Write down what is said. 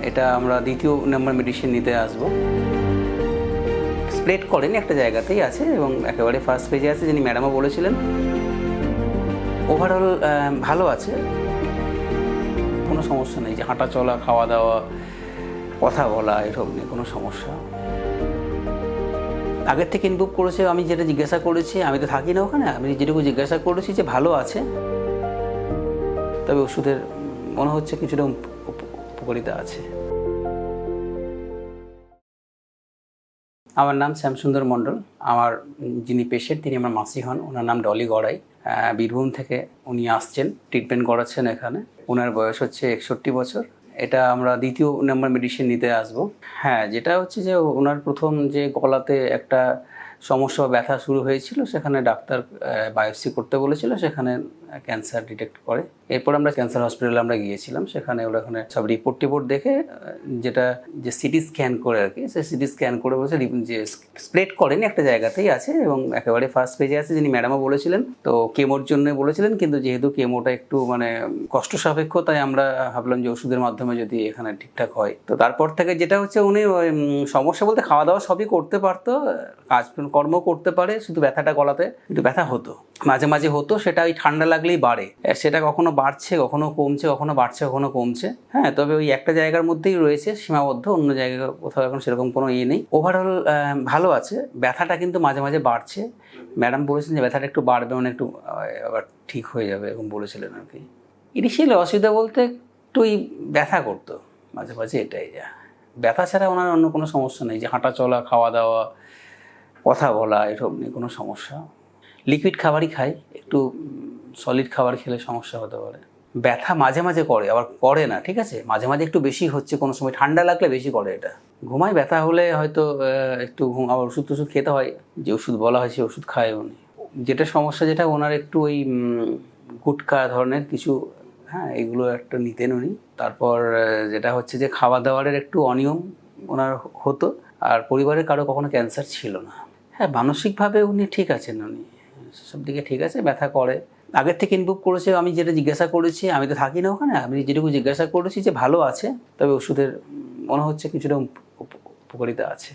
এটা আমরা দ্বিতীয় নাম্বার মেডিসিন নিতে আসব। স্প্রেড করেন একটা জায়গাতেই আছে এবং একেবারে ফার্স্ট পেজে আছে, যিনি ম্যাডামও বলেছিলেন। ওভারঅল ভালো আছে, কোনো সমস্যা নেই, যে হাঁটা চলা, খাওয়া দাওয়া, কথা বলা, এসব নিয়ে কোনো সমস্যা। আগের থেকে ইমপ্রুভ করেছে। আমি যেটা জিজ্ঞাসা করেছি, আমি তো থাকি না ওখানে, আমি যেটুকু জিজ্ঞাসা করেছি যে ভালো আছে, তবে ওষুধের মনে হচ্ছে কিছুটা উপকারিতা আছে। আমার নাম শ্যামসুন্দর মণ্ডল। আমার যিনি পেশেন্ট তিনি আমার মাসি হন, ওনার নাম ডলি গড়াই। বীরভূম থেকে উনি আসছেন, ট্রিটমেন্ট করাচ্ছেন এখানে। ওনার বয়স হচ্ছে 61 বছর। এটা আমরা দ্বিতীয় নাম্বার মেডিসিন নিতে আসব। হ্যাঁ, যেটা হচ্ছে যে ওনার প্রথম যে গলাতে একটা সমস্যা বা ব্যথা শুরু হয়েছিল, সেখানে ডাক্তার বায়োপসি করতে বলেছিল, সেখানে ক্যান্সার ডিটেক্ট করে। এরপর আমরা ক্যান্সার হসপিটালে আমরা গিয়েছিলাম, সেখানে ওরা ওখানে সব রিপোর্ট দেখে যেটা যে সিটি স্ক্যান করে আর কি, সে সিটি স্ক্যান করে বলছে যে স্প্রেড করেন একটা জায়গাতেই আছে এবং একেবারে ফার্স্ট পেজে আছে, যিনি ম্যাডামও বলেছিলেন। তো কেমোর জন্য বলেছিলেন, কিন্তু যেহেতু কেমোটা একটু মানে কষ্ট সাপেক্ষ, তাই আমরা ভাবলাম যে ওষুধের মাধ্যমে যদি এখানে ঠিকঠাক হয়। তো তারপর থেকে যেটা হচ্ছে, উনি সমস্যা বলতে খাওয়া দাওয়া সবই করতে পারতো, কাজকর্ম করতে পারে, শুধু ব্যথাটা গলাতে একটু ব্যথা হতো, মাঝে মাঝে হতো। সেটা ওই ঠান্ডা লাগলেই বাড়ে, সেটা কখনো বাড়ছে, কখনো কমছে, কখনো বাড়ছে, কখনো কমছে। হ্যাঁ, তবে ওই একটা জায়গার মধ্যেই রয়েছে সীমাবদ্ধ, অন্য জায়গায় কোথাও এখন সেরকম কোনো ইয়ে নেই। ওভারঅল ভালো আছে। ব্যথাটা কিন্তু মাঝে মাঝে বাড়ছে। ম্যাডাম বলেছেন যে ব্যথাটা একটু বাড়বে, মানে একটু আবার ঠিক হয়ে যাবে এরকম বলেছিলেন আর কি। ইনিশিয়ালি অসুবিধা বলতে একটুই ব্যথা করতো মাঝে মাঝে, এটাই। যা ব্যথা ছাড়া ওনার অন্য কোনো সমস্যা নেই, যে হাঁটা চলা, খাওয়া দাওয়া, কথা বলা, এসব নিয়ে কোনো সমস্যা। লিকুইড খাবারই খাই, একটু সলিড খাবার খেলে সমস্যা হতে পারে। ব্যথা মাঝে মাঝে করে, আবার করে না, ঠিক আছে। মাঝে মাঝে একটু বেশি হচ্ছে, কোনো সময় ঠান্ডা লাগলে বেশি করে এটা। ঘুমায়, ব্যথা হলে হয়তো একটু আবার ওষুধ খেতে হয়, যে ওষুধ বলা হয় সে ওষুধ খায় উনি। যেটা সমস্যা, যেটা ওনার একটু ওই গুটকা ধরনের কিছু, হ্যাঁ, এগুলো একটা নিতেন উনি। তারপর যেটা হচ্ছে যে খাওয়া দাওয়ারের একটু অনিয়ম ওনার হতো। আর পরিবারের কারো কখনো ক্যান্সার ছিল না। হ্যাঁ, মানসিকভাবে উনি ঠিক আছেন, উনি সব দিকে ঠিক আছে। ব্যথা করে, আগের থেকে ইমপ্রুভ করেছে। আমি যেটা জিজ্ঞাসা করেছি, আমি তো থাকি না ওখানে, আমি যেটুকু জিজ্ঞাসা করেছি যে ভালো আছে, তবে ওষুধের মনে হচ্ছে কিছুটা উপকারিতা আছে।